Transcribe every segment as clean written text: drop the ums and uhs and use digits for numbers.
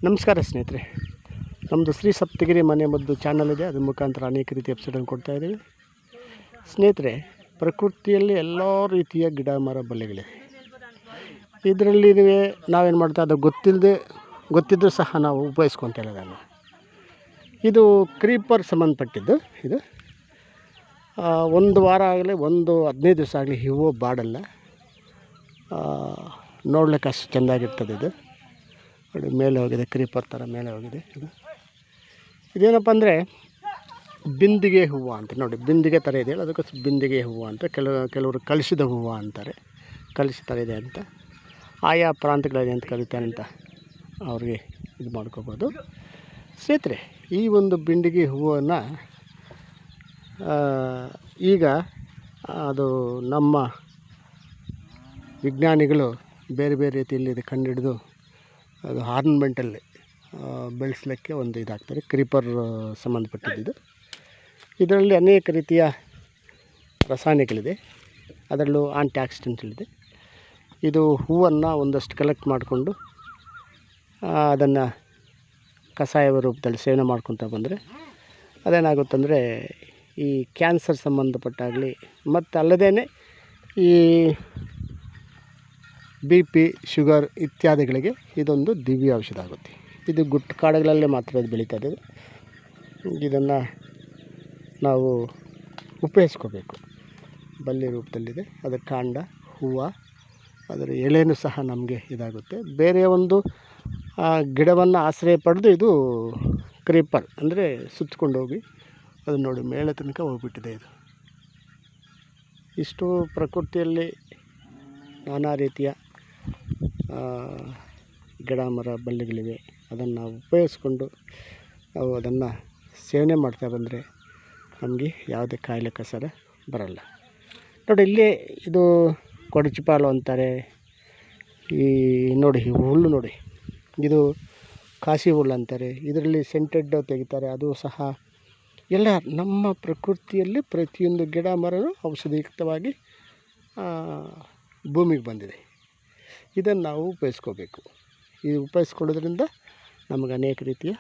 ನಮಸ್ಕಾರ ಸ್ನೇಹಿತರೆ, ನಮ್ಮದು ಶ್ರೀ ಸಪ್ತಗಿರಿ ಮನೆ ಮದ್ದು ಚಾನಲ್ ಇದೆ. ಅದ್ರ ಮುಖಾಂತರ ಅನೇಕ ರೀತಿಯ ಎಪಿಸೋಡನ್ನು ಕೊಡ್ತಾಯಿದ್ದೀವಿ. ಸ್ನೇಹಿತರೆ, ಪ್ರಕೃತಿಯಲ್ಲಿ ಎಲ್ಲ ರೀತಿಯ ಗಿಡ ಮರ ಬಳ್ಳಿಗಳಿವೆ. ಇದರಲ್ಲಿ ನಾವೇನು ಮಾಡ್ತಾ ಅದು ಗೊತ್ತಿದ್ದರೂ ಸಹ ನಾವು ಉಪಯೋಗಿಸ್ಕೊತಿಲ್ಲ ಅದನ್ನು. ಇದು ಕ್ರೀಪರ್ ಸಂಬಂಧಪಟ್ಟಿದ್ದು. ಇದು ಒಂದು ವಾರ ಆಗಲಿ, 15 ದಿವಸ ಆಗಲಿ ಹೂವು ಬಾಡಲ್ಲ. ನೋಡ್ಲಿಕ್ಕೆ ಅಷ್ಟು ಚೆಂದಾಗಿರ್ತದೆ. ಇದು ನೋಡಿ, ಮೇಲೆ ಹೋಗಿದೆ, ಕ್ರೀಪರ್ ಥರ ಮೇಲೆ ಹೋಗಿದೆ. ಇದೇನಪ್ಪ ಅಂದರೆ ಬಿಂದಿಗೆ ಹೂವು ಅಂತ. ನೋಡಿ, ಬಿಂದಿಗೆ ಥರ ಇದೆಯಲ್ಲ, ಅದಕ್ಕೋಸ್ಕರ ಬಿಂದಿಗೆ ಹೂವು ಅಂತ. ಕೆಲವರು ಕಳಿಸಿದ ಹೂವು ಅಂತಾರೆ. ಕಳಿಸಿ ಥರ ಇದೆ ಅಂತ, ಆಯಾ ಪ್ರಾಂತಗಳಲ್ಲಿ ಅಂತ ಕರೀತಾರೆ ಅಂತ ಅವ್ರಿಗೆ ಇದು ಮಾಡ್ಕೋಬೋದು. ಸ್ನೇಹಿತರೆ, ಈ ಒಂದು ಬಿಂದಿಗೆ ಹೂವನ್ನು ಈಗ ಅದು ನಮ್ಮ ವಿಜ್ಞಾನಿಗಳು ಬೇರೆ ಬೇರೆ ರೀತಿಯಲ್ಲಿ ಇದು ಕಂಡುಹಿಡಿದು ಅದು ಆರ್ನಮೆಂಟಲ್ಲಿ ಬೆಳೆಸಲಿಕ್ಕೆ ಒಂದು ಇದಾಗ್ತಾರೆ. ಕ್ರೀಪರ್ ಸಂಬಂಧಪಟ್ಟಿದ್ದು. ಇದರಲ್ಲಿ ಅನೇಕ ರೀತಿಯ ರಾಸಾಯನಿಕಗಳಿದೆ. ಅದರಲ್ಲೂ ಆಂಟಿ ಆಕ್ಸಿಡೆಂಟ್ಗಳಿದೆ. ಇದು ಹೂವನ್ನು ಒಂದಷ್ಟು ಕಲೆಕ್ಟ್ ಮಾಡಿಕೊಂಡು ಅದನ್ನು ಕಷಾಯ ರೂಪದಲ್ಲಿ ಸೇವನೆ ಮಾಡ್ಕೊತ ಬಂದರೆ ಅದೇನಾಗುತ್ತಂದರೆ ಈ ಕ್ಯಾನ್ಸರ್ ಸಂಬಂಧಪಟ್ಟಾಗಲಿ, ಮತ್ತು ಅಲ್ಲದೇ ಈ BP, ಶುಗರ್ ಇತ್ಯಾದಿಗಳಿಗೆ ಇದೊಂದು ದಿವ್ಯ ಔಷಧ ಆಗುತ್ತೆ. ಇದು ಗುಟ್ಟು ಕಾಡುಗಳಲ್ಲೇ ಮಾತ್ರ ಇದು ಬೆಳೀತದೆ. ಇದನ್ನು ನಾವು ಉಪಯೋಗಿಸ್ಕೋಬೇಕು. ಬಳ್ಳಿ ರೂಪದಲ್ಲಿದೆ. ಅದರ ಕಾಂಡ, ಹೂವು, ಅದರ ಎಲೆನೂ ಸಹ ನಮಗೆ ಇದಾಗುತ್ತೆ. ಬೇರೆ ಒಂದು ಗಿಡವನ್ನು ಆಶ್ರಯ ಪಡೆದು ಇದು ಕ್ರೀಪರ್ ಅಂದರೆ ಸುತ್ತಕೊಂಡು ಹೋಗಿ ಅದು ನೋಡಿ ಮೇಲೆ ತನಕ ಹೋಗ್ಬಿಟ್ಟಿದೆ. ಇದು ಇಷ್ಟು ಪ್ರಕೃತಿಯಲ್ಲಿ ನಾನಾ ರೀತಿಯ ಗಿಡ ಮರ ಬಳ್ಳಿಗಳಿವೆ. ಅದನ್ನು ನಾವು ಉಪಯೋಗಿಸ್ಕೊಂಡು ನಾವು ಅದನ್ನು ಸೇವನೆ ಮಾಡ್ತಾ ಬಂದರೆ ನಮಗೆ ಯಾವುದೇ ಕಾಯಿಲೆ ಕಸರ ಬರಲ್ಲ. ನೋಡಿ, ಇಲ್ಲೇ ಇದು ಕೊಡಚಿಪಾಲು ಅಂತಾರೆ. ಈ ನೋಡಿ, ಈ ಹುಲ್ಲು ನೋಡಿ, ಇದು ಕಾಸಿ ಹುಲ್ಲು ಅಂತಾರೆ. ಇದರಲ್ಲಿ ಸೆಂಟೆಡ್ ತೆಗಿತಾರೆ. ಅದು ಸಹ ಎಲ್ಲ ನಮ್ಮ ಪ್ರಕೃತಿಯಲ್ಲಿ ಪ್ರತಿಯೊಂದು ಗಿಡ ಮರವೂ ಔಷಧಿಯುಕ್ತವಾಗಿ ಭೂಮಿಗೆ ಬಂದಿದೆ. ಇದನ್ನು ನಾವು ಉಪಯೋಗಿಸ್ಕೋಬೇಕು. ಇದು ಉಪಯೋಗಿಸ್ಕೊಳ್ಳೋದ್ರಿಂದ ನಮಗೆ ಅನೇಕ ರೀತಿಯ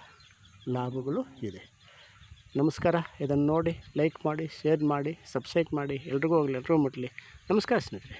ಲಾಭಗಳು ಇದೆ. ನಮಸ್ಕಾರ. ಇದನ್ನು ನೋಡಿ ಲೈಕ್ ಮಾಡಿ, ಶೇರ್ ಮಾಡಿ, ಸಬ್ಸ್ಕ್ರೈಬ್ ಮಾಡಿ. ಎಲ್ರಿಗೂ ಹೋಗಲಿ, ಎಲ್ರಿಗೂ ಮುಟ್ಟಲಿ. ನಮಸ್ಕಾರ ಸ್ನೇಹಿತರೆ.